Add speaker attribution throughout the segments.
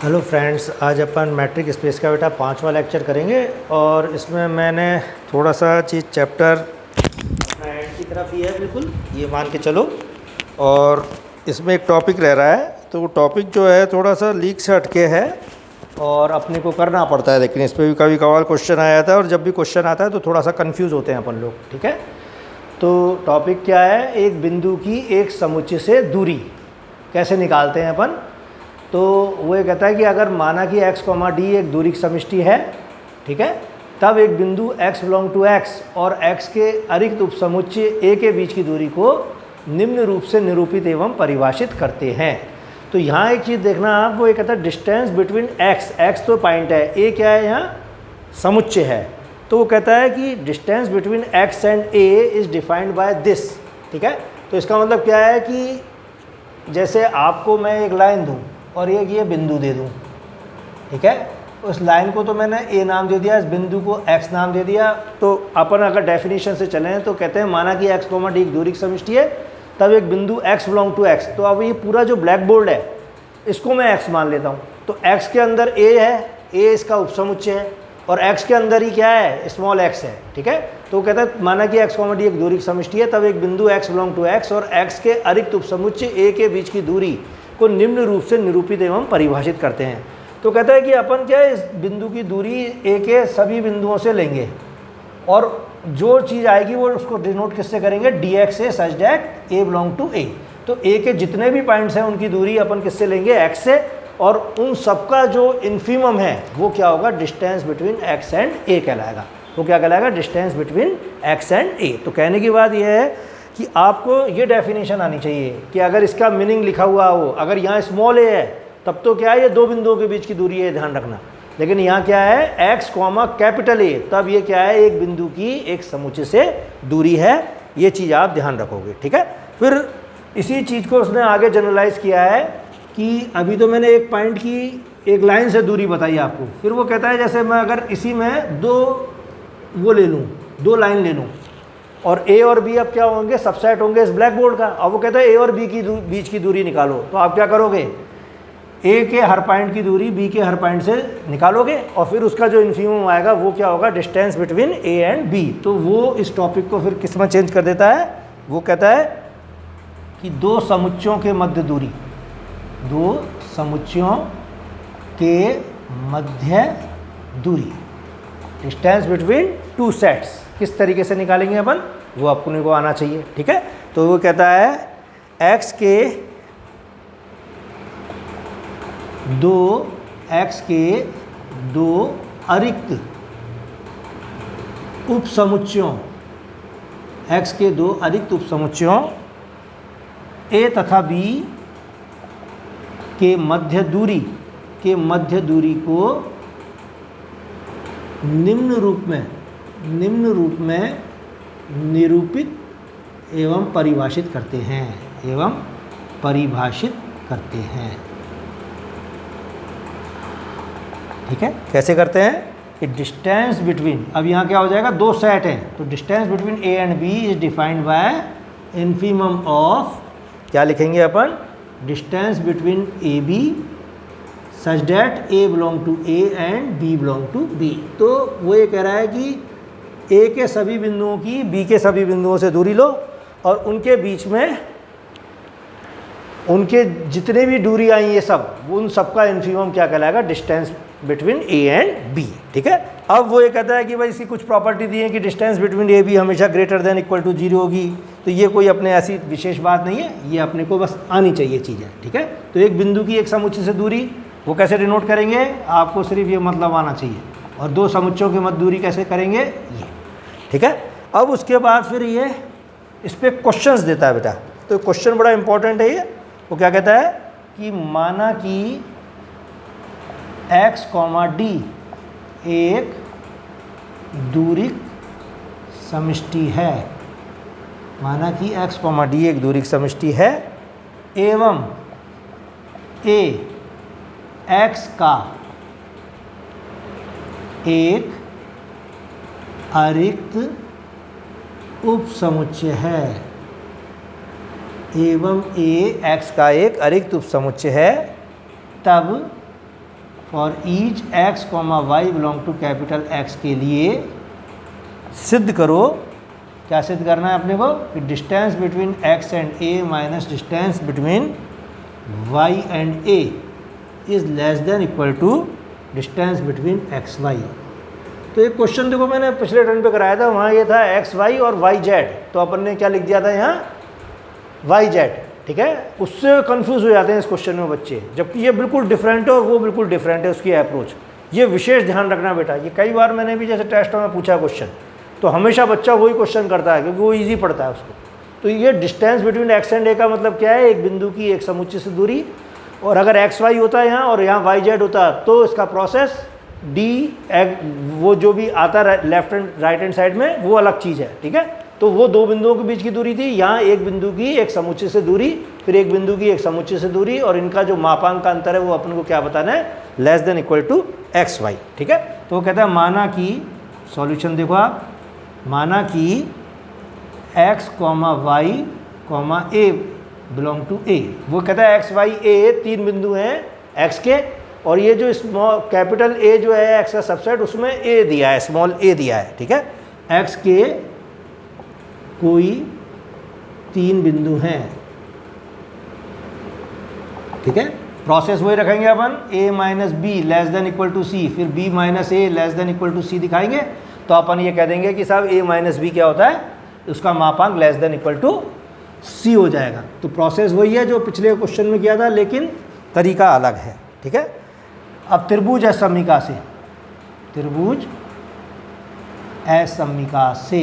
Speaker 1: Hello friends, आज अपन matric space का बेटा 5वां लेक्चर करेंगे और इसमें मैंने थोड़ा सा चीज़ चैप्टर अपना एंड की तरफ ही है, बिल्कुल ये मान के चलो। और इसमें एक टॉपिक रह रहा है, तो वो टॉपिक जो है थोड़ा सा लीक से हटके है और अपने को करना पड़ता है, लेकिन इस पर भी कभी कभार क्वेश्चन आया था और जब भी क्वेश्चन आता है तो थोड़ा सा कन्फ्यूज़ होते हैं अपन लोग। ठीक है, तो टॉपिक क्या है? एक बिंदु की एक समुच्चय से दूरी कैसे निकालते हैं अपन। तो वो ये कहता है कि अगर माना कि x, d एक दूरी की समष्टि है, ठीक है, तब एक बिंदु x बिलोंग टू x और x के अरिक्त उपसमुच्चय a के बीच की दूरी को निम्न रूप से निरूपित एवं परिभाषित करते हैं। तो यहाँ एक चीज़ देखना आप, वो ये कहता है डिस्टेंस बिटवीन x तो पॉइंट है, a क्या है यहाँ? समुच्चय है। तो वो कहता है कि distance between x and a is defined by this. ठीक है, तो इसका मतलब क्या है कि जैसे आपको मैं एक लाइन दूँ और एक ये बिंदु दे दूं, ठीक है, उस लाइन को तो मैंने a नाम दे दिया, इस बिंदु को x नाम दे दिया। तो अपन अगर डेफिनेशन से चलें तो कहते हैं माना कि x, d एक दूरी की समष्टि है, तब एक बिंदु x बिलोंग टू x। तो अब ये पूरा जो ब्लैक बोर्ड है इसको मैं x मान लेता हूँ। तो x के अंदर a है, a इसका उपसमुच्चय है और x के अंदर ही क्या है? स्मॉल x है। ठीक है, तो कहता है माना कि x, d एक दूरी की समष्टि है, तब एक बिंदु x बिलोंग टू x और x के अरिक्त उपसमुच्चय a के बीच की दूरी को निम्न रूप से निरूपित एवं परिभाषित करते हैं। तो कहता है कि अपन क्या है, इस बिंदु की दूरी a के सभी बिंदुओं से लेंगे और जो चीज़ आएगी वो उसको डिनोट किससे करेंगे? dx से, such that a belong to a। तो a के जितने भी पॉइंट्स हैं उनकी दूरी अपन किससे लेंगे? x से, और उन सबका जो इन्फीमम है वो क्या होगा? Distance between x and a कहलाएगा। वो क्या कहलाएगा? Distance between x and a। तो कहने की बात यह है कि आपको ये डेफिनेशन आनी चाहिए कि अगर इसका मीनिंग लिखा हुआ हो, अगर यहाँ स्मॉल a है तब तो क्या है, ये दो बिंदुओं के बीच की दूरी है, ध्यान रखना। लेकिन यहाँ क्या है? x, कैपिटल A, तब ये क्या है? एक बिंदु की एक समुच्चय से दूरी है। ये चीज़ आप ध्यान रखोगे। ठीक है, फिर इसी चीज़ को उसने आगे जनरलाइज किया है कि अभी तो मैंने एक पॉइंट की एक लाइन से दूरी बताई आपको, फिर वो कहता है जैसे मैं अगर इसी में दो वो ले लूँ, दो लाइन ले लूँ और a और b अब क्या होंगे? सबसेट होंगे इस ब्लैक बोर्ड का। अब वो कहता है a और b की बीच की दूरी निकालो। तो आप क्या करोगे? a के हर पॉइंट की दूरी b के हर पॉइंट से निकालोगे और फिर उसका जो इन्फीमम आएगा वो क्या होगा? Distance between a and b। तो वो इस टॉपिक को फिर किस में चेंज कर देता है? वो कहता है कि दो समुच्चयों के मध्य दूरी, दो समुच्चयों के मध्य दूरी, डिस्टेंस बिटवीन टू सेट्स किस तरीके से निकालेंगे अपन, वो अपने को आना चाहिए। ठीक है, तो वो कहता है x के दो अरिक्त उपसमुच्चयों, x के दो अरिक्त उपसमुच्चयों a तथा b के मध्य दूरी को निम्न रूप में निरूपित एवं परिभाषित करते हैं। ठीक है, कैसे करते हैं कि डिस्टेंस बिटवीन, अब यहाँ क्या हो जाएगा? दो सेट हैं, तो distance between a and b is defined by infimum of, क्या लिखेंगे अपन? Distance between A B such that a belong to a and b belong to b। तो वो ये कह रहा है कि a के सभी बिंदुओं की b के सभी बिंदुओं से दूरी लो और उनके बीच में उनके जितने भी दूरी आई ये सब, उन सबका इन्फीमम क्या कहलाएगा? Distance between a and b। ठीक है, अब वो ये कहता है कि भाई इसकी कुछ प्रॉपर्टी दी है कि डिस्टेंस बिटवीन a b हमेशा ग्रेटर देन इक्वल टू 0 होगी। तो ये कोई अपने ऐसी विशेष बात नहीं है, ये अपने को बस आनी चाहिए चीज़ें। ठीक है, तो एक बिंदु की एक समुच्चय से दूरी वो कैसे डिनोट करेंगे? आपको सिर्फ ये मतलब आना चाहिए। और दो समुच्चयों की मध्य दूरी कैसे करेंगे? ये। ठीक है, अब उसके बाद फिर ये इस पर क्वेश्चंस देता है बेटा। तो क्वेश्चन बड़ा इंपॉर्टेंट है ये। वो क्या कहता है कि माना कि x, d एक दूरी समष्टि है, माना कि x, d एक दूरी समष्टि है एवं a x का एक अरिक्त उपसमुच्चय है, एवं a x का एक अरिक्त उपसमुच्चय है, तब for each x comma y belong to capital x के लिए सिद्ध करो, क्या सिद्ध करना है अपने को, कि distance between x and a minus distance between y and a is less than equal to distance between x y. तो एक क्वेश्चन देखो मैंने पिछले टर्न पे कराया था, वहाँ ये था एक्स वाई और वाई जेड, तो अपन ने क्या लिख दिया था यहाँ वाई जेड, ठीक है। उससे कंफ्यूज हो जाते हैं इस क्वेश्चन में बच्चे, जबकि ये बिल्कुल डिफरेंट है और वो बिल्कुल डिफरेंट है उसकी अप्रोच। ये विशेष ध्यान रखना बेटा, ये कई बार मैंने भी जैसे टेस्ट में पूछा क्वेश्चन, तो हमेशा बच्चा वही क्वेश्चन करता है क्योंकि वो ईजी पड़ता है उसको। तो ये डिस्टेंस बिटवीन एक्स एंड ए का मतलब क्या है, एक बिंदु की एक समुच्चय से दूरी, और अगर एक्स वाई होता है यहाँ और यहाँ वाई जेड होता तो इसका प्रोसेस डी वो जो भी आता left and right hand side में वो अलग चीज़ है, ठीक है। तो वो दो बिंदुओं के बीच की दूरी थी, यहाँ एक बिंदु की एक समुच्चय से दूरी, फिर एक बिंदु की एक समुच्चय से दूरी, और इनका जो मापांक का अंतर है वो अपन को क्या बताना है, less than equal to x y, ठीक है। तो वो कहता है माना कि, सॉल्यूशन देखो आप, माना कि X comma Y comma A belong to A. वो कहता है एक्स वाई ए तीन बिंदु हैं एक्स के, और ये जो स्मॉल कैपिटल ए जो है एक्स का सबसेट, उसमें ए दिया है, स्मॉल ए दिया है, ठीक है। एक्स के कोई तीन बिंदु हैं, ठीक है। प्रोसेस वही रखेंगे अपन, a minus B less than equal to C, फिर b minus A less than equal to C दिखाएंगे, तो अपन ये कह देंगे कि साहब a माइनस बी क्या होता है, उसका मापांक लेस देन इक्वल टू सी हो जाएगा। तो प्रोसेस वही है जो पिछले क्वेश्चन में किया था, लेकिन तरीका अलग है, ठीक है। अब त्रिभुज असमिका से, त्रिभुज असमिका से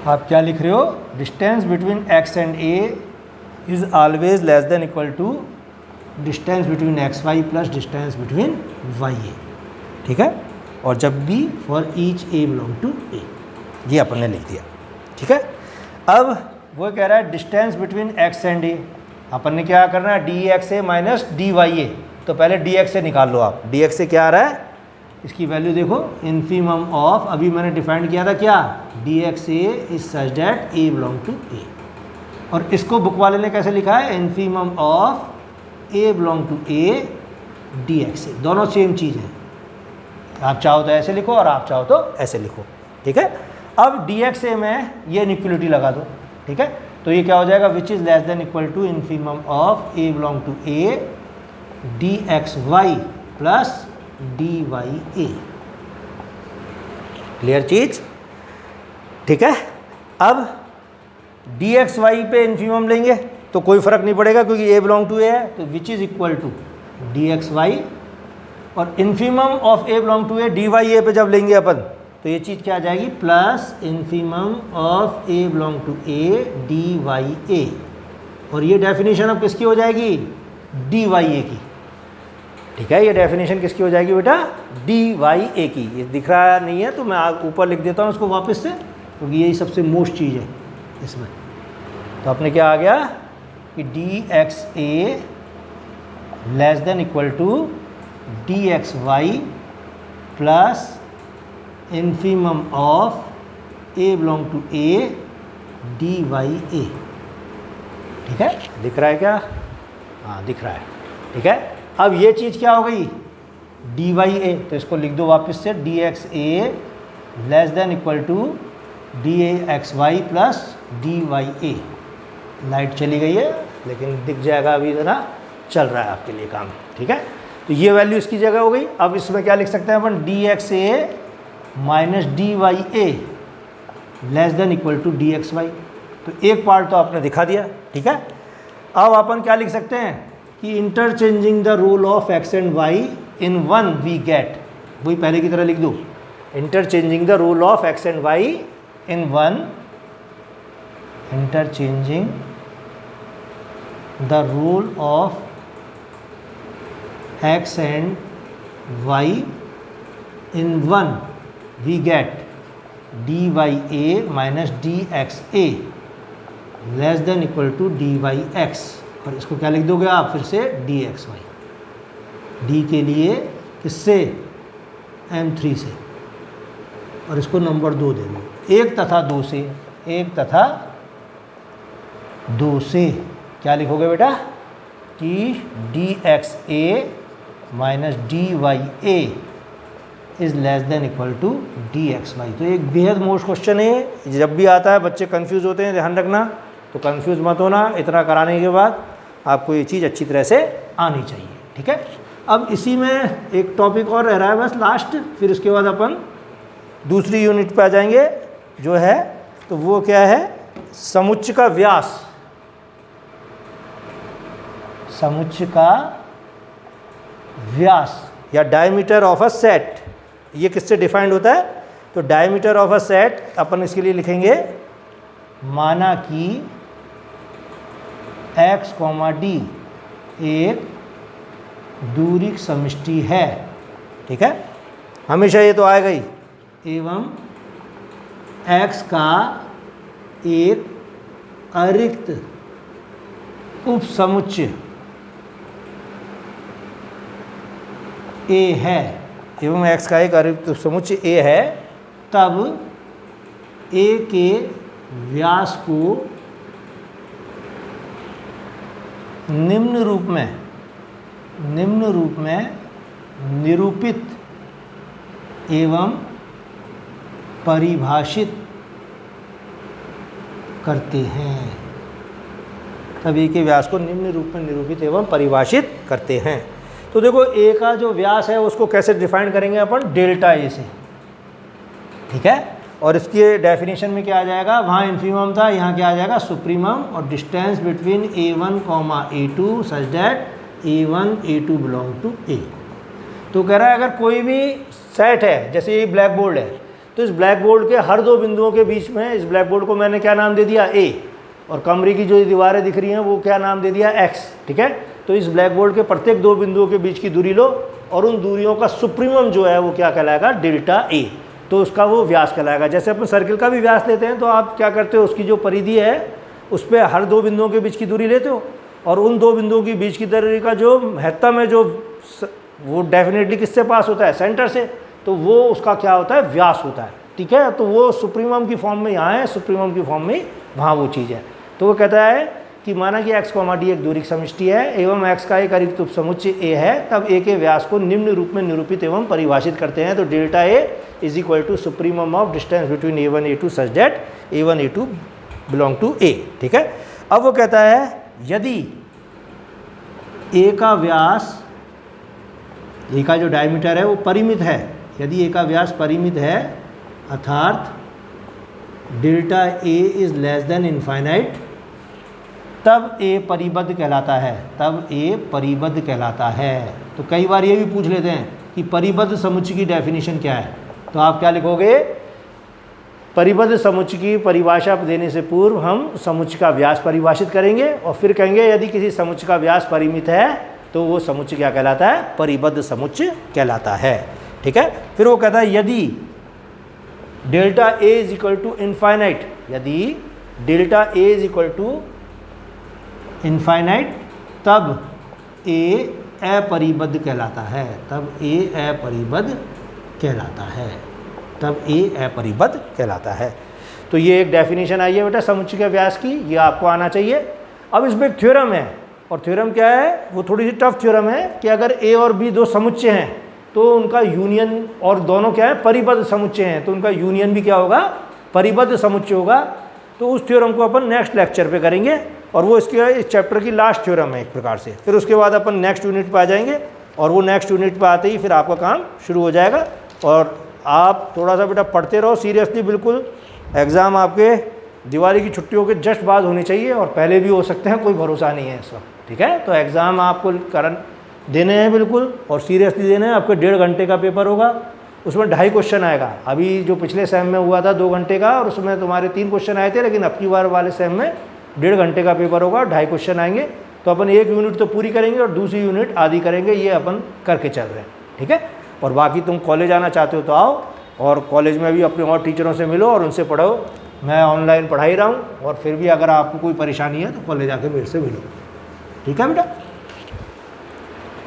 Speaker 1: आप क्या लिख रहे हो, distance between x and A is always less than equal to distance between x Y plus distance between Y ए, ठीक है। और जब भी for each A belong to A, ये अपन ने लिख दिया, ठीक है। अब वो कह रहा है डिस्टेंस बिटवीन एक्स एंड ए, अपन ने क्या करना है, D x a minus d Y ए। तो पहले डी एक्स ए निकाल लो आप, डी एक्स ए क्या आ रहा है, इसकी वैल्यू देखो, इन्फीमम ऑफ, अभी मैंने डिफाइन किया था क्या, D x A is such that A belong to A, और इसको बुक वाले ने कैसे लिखा है, infimum of A belong to A D x A, दोनों सेम चीज़ है। आप चाहो तो ऐसे लिखो और आप चाहो तो ऐसे लिखो, ठीक है। अब डी एक्स ए में ये इनइक्वलिटी लगा दो, ठीक है। तो ये क्या हो जाएगा, which is less than equal to infimum of A belong to A D x Y plus d Y a. Clear चीज, ठीक है। अब डी एक्स वाई पे इन्फीमम लेंगे तो कोई फर्क नहीं पड़ेगा क्योंकि ए बिलोंग टू ए है, तो which is equal to D x Y, और infimum of A belong to A D Y A पे जब लेंगे अपन तो ये चीज़ क्या आ जाएगी, plus infimum of A belong to A D Y a, और ये डेफिनेशन अब किसकी हो जाएगी, डी वाई ए की, ठीक है। ये डेफिनेशन किसकी हो जाएगी बेटा, डी वाई ए की। ये दिख रहा नहीं है तो मैं ऊपर लिख देता हूँ उसको वापस से, क्योंकि यही सबसे मोस्ट चीज़ है इसमें। तो अपने क्या आ गया कि d x a less than equal to D x Y plus infimum of A belong to A D Y ए, ठीक है। दिख रहा है क्या, हाँ दिख रहा है, ठीक है। अब ये चीज़ क्या हो गई, डी वाई ए, तो इसको लिख दो वापस से, d x a less than equal to D x Y plus d Y a. Light चली गई है लेकिन दिख जाएगा, अभी ज़रा चल रहा है आपके लिए काम, ठीक है। तो ये वैल्यू इसकी जगह हो गई। अब इसमें क्या लिख सकते हैं अपन, d x a minus d Y a less than equal to D x y. तो एक पार्ट तो आपने दिखा दिया, ठीक है। अब अपन क्या लिख सकते हैं कि interchanging the role of x and y in one we get, वही पहले की तरह लिख दो, interchanging the role of x and y in one, interchanging the role of x and y in one we get d Y a minus d x a less than equal to d y x, और इसको क्या लिख दोगे आप फिर से, d x Y, D के लिए किससे, M3 से, और इसको नंबर 2 दे दो, 1 तथा 2 से, 1 तथा 2 से क्या लिखोगे बेटा, कि d x a minus d Y a is less than equal to D x y. तो एक बेहद मोस्ट क्वेश्चन है, जब भी आता है बच्चे कंफ्यूज होते हैं, ध्यान रखना। तो कंफ्यूज मत होना, इतना कराने के बाद आपको ये चीज़ अच्छी तरह से आनी चाहिए, ठीक है। अब इसी में एक टॉपिक और रह रहा है बस लास्ट, फिर उसके बाद अपन दूसरी यूनिट पे आ जाएंगे जो है, तो वो क्या है, समुच्चय का व्यास। समुच्चय का व्यास या डायमीटर ऑफ अ सेट, ये किससे डिफाइंड होता है? तो डायमीटर ऑफ अ सेट अपन इसके लिए लिखेंगे, माना कि x, d एक दूरी समष्टि है, ठीक है, हमेशा ये तो आएगा ही, एवं x का एक अरिक्त उपसमुच्चय a है, एवं x का एक अरिक्त उपसमुच्चय a है, तब a के व्यास को निम्न रूप में निरूपित एवं परिभाषित करते हैं। तब ए के व्यास को निम्न रूप में निरूपित एवं परिभाषित करते हैं। तो देखो ए का जो व्यास है उसको कैसे डिफाइन करेंगे अपन, डेल्टा ए से, ठीक है। और इसके डेफिनेशन में क्या आ जाएगा, वहाँ इन्फीमम था, यहाँ क्या आ जाएगा, सुप्रीमम, और distance between a1, a2 such that a1, a2 belong to a। तो कह रहा है अगर कोई भी सेट है, जैसे ये ब्लैक बोर्ड है, तो इस ब्लैक बोर्ड के हर दो बिंदुओं के बीच में, इस ब्लैक बोर्ड को मैंने क्या नाम दे दिया, a, और कमरे की जो दीवारें दिख रही हैं वो क्या नाम दे दिया, x, ठीक है। तो इस ब्लैक बोर्ड के प्रत्येक दो बिंदुओं के बीच की दूरी लो, और उन दूरियों का सुप्रीमम जो है वो क्या कहलाएगा, डेल्टा a, तो उसका वो व्यास कहलाएगा। जैसे अपन सर्किल का भी व्यास लेते हैं, तो आप क्या करते हो, उसकी जो परिधि है उस पर हर दो बिंदुओं के बीच की दूरी लेते हो, और उन दो बिंदुओं के बीच की दूरी का जो महत्तम है, जो वो डेफिनेटली किससे पास होता है, सेंटर से, तो वो उसका क्या होता है, व्यास होता है, ठीक है। तो वो सुप्रीमम की फॉर्म में यहाँ है, सुप्रीमम की फॉर्म में वहाँ वो चीज़ है। तो वो कहता है कि माना कि x, d एक दूरी समष्टि है, एवं x का एक अरिक्त उपसमुच्चय a है, तब a के व्यास को निम्न रूप में निरूपित एवं परिभाषित करते हैं। तो delta a is equal to supremum of distance between a1, a2 such that a1, a2 belong to a, ठीक है। अब वो कहता है यदि a का व्यास, a का जो डायमीटर है वो परिमित है, यदि a का व्यास परिमित है, अर्थात delta a is less than infinite, तब a परिबद्ध कहलाता है, तब a परिबद्ध कहलाता है। तो कई बार ये भी पूछ लेते हैं कि परिबद्ध समुच्चय की डेफिनेशन क्या है, तो आप क्या लिखोगे, परिबद्ध समुच्चय की परिभाषा देने से पूर्व हम समुच्चय का व्यास परिभाषित करेंगे, और फिर कहेंगे यदि किसी समुच्चय का व्यास परिमित है तो वो समुच्चय क्या कहलाता है, परिबद्ध समुच्चय कहलाता है, ठीक है। फिर वो कहता है यदि delta a is equal to infinite, यदि delta a is equal to infinite, तब a अपरिबद्ध कहलाता है, तब a अपरिबद्ध कहलाता है, तब a अपरिबद्ध कहलाता है। तो ये एक डेफिनेशन आई है बेटा समुच्चय के व्यास की, ये आपको आना चाहिए। अब इसमें एक थ्योरम है, और थ्योरम क्या है, वो थोड़ी सी टफ थ्योरम है कि अगर a और b दो समुच्चय हैं तो उनका यूनियन, और दोनों क्या है, परिबद्ध समुच्चय हैं, तो उनका यूनियन भी क्या होगा, परिबद्ध समुच्चय होगा। तो उस थ्योरम को अपन नेक्स्ट लेक्चर पे करेंगे, और वो इसके इस चैप्टर की लास्ट थ्योरम है एक प्रकार से। फिर उसके बाद अपन नेक्स्ट यूनिट पे आ जाएंगे, और वो नेक्स्ट यूनिट पे आते ही फिर आपका काम शुरू हो जाएगा। और आप थोड़ा सा बेटा पढ़ते रहो सीरियसली, बिल्कुल। एग्ज़ाम आपके दिवाली की छुट्टियों के जस्ट बाद होने चाहिए, और पहले भी हो सकते हैं, कोई भरोसा नहीं है इस वक्त, ठीक है। तो एग्ज़ाम आपको करंट देने हैं बिल्कुल, और सीरियसली देने हैं। आपके 1.5 घंटे का पेपर होगा, उसमें 2.5 क्वेश्चन आएगा। अभी जो पिछले सेम में हुआ था 2 घंटे का, और उसमें तुम्हारे 3 क्वेश्चन आए थे, लेकिन अब की बार वाले सेम में 1.5 घंटे का पेपर होगा, 2.5 क्वेश्चन आएंगे। तो अपन एक यूनिट तो पूरी करेंगे और दूसरी यूनिट आधी करेंगे, ये अपन करके चल रहे हैं, ठीक है। और बाकी तुम कॉलेज आना चाहते हो तो आओ, और कॉलेज में भी अपने और टीचरों से मिलो और उनसे पढ़ो। मैं ऑनलाइन पढ़ा ही रहा हूँ, और फिर भी अगर आपको कोई परेशानी है तो कॉलेज आके मेरे से मिलो, ठीक है बेटा।